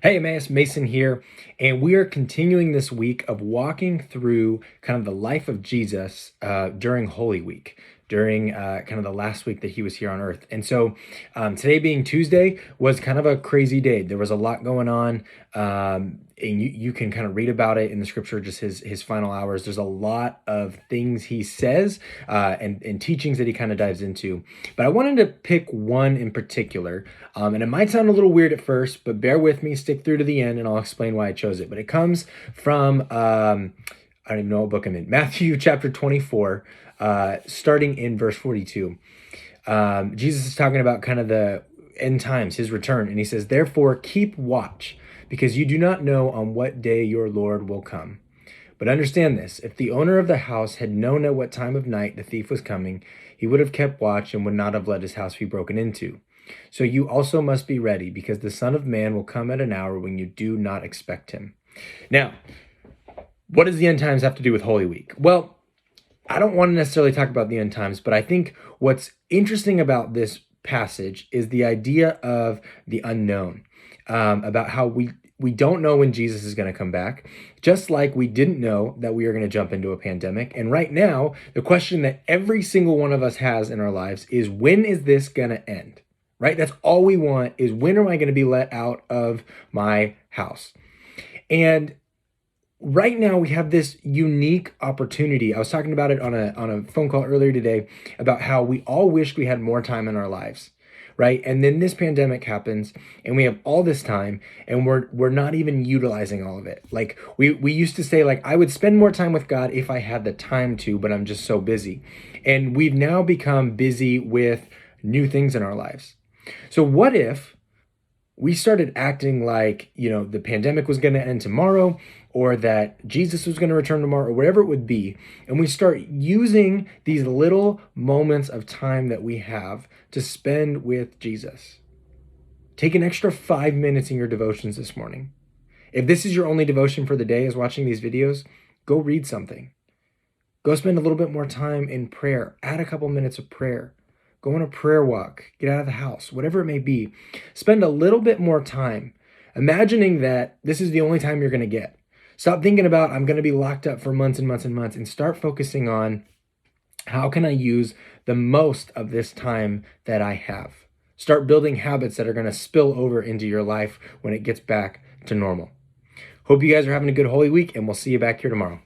Hey, Emmaus, Mason here, and we are continuing this week of walking through kind of the life of Jesus during Holy Week, during kind of the last week that he was here on earth. And so today being Tuesday was kind of a crazy day. There was a lot going on, and you can kind of read about it in the scripture, just his final hours. There's a lot of things he says and teachings that he kind of dives into. But I wanted to pick one in particular, and it might sound a little weird at first, but bear with me, stick through to the end, and I'll explain why I chose it. But it comes from, I don't even know what book I'm in, Matthew chapter 24, starting in verse 42. Jesus is talking about kind of the end times, his return, and he says, "Therefore keep watch, because you do not know on what day your Lord will come. But understand this, if the owner of the house had known at what time of night the thief was coming, he would have kept watch and would not have let his house be broken into. So you also must be ready, because the Son of Man will come at an hour when you do not expect him." Now, what does the end times have to do with Holy Week? Well, I don't want to necessarily talk about the end times, but I think what's interesting about this passage is the idea of the unknown, about how we don't know when Jesus is going to come back, just like we didn't know that we are going to jump into a pandemic. And right now, the question that every single one of us has in our lives is, when is this going to end? Right? That's all we want, is when am I going to be let out of my house? And right now we have this unique opportunity. I was talking about it on a phone call earlier today about how we all wished we had more time in our lives, right? And then this pandemic happens and we have all this time and we're not even utilizing all of it. Like we used to say, like, I would spend more time with God if I had the time to, but I'm just so busy. And we've now become busy with new things in our lives. So what if we started acting like, the pandemic was going to end tomorrow, or that Jesus was going to return tomorrow, or whatever it would be, and we start using these little moments of time that we have to spend with Jesus? Take an extra 5 minutes in your devotions this morning. If this is your only devotion for the day, is watching these videos, go read something. Go spend a little bit more time in prayer. Add a couple minutes of prayer. Go on a prayer walk, get out of the house, whatever it may be. Spend a little bit more time imagining that this is the only time you're going to get. Stop thinking about, I'm going to be locked up for months and months and months, and start focusing on, how can I use the most of this time that I have? Start building habits that are going to spill over into your life when it gets back to normal. Hope you guys are having a good Holy Week, and we'll see you back here tomorrow.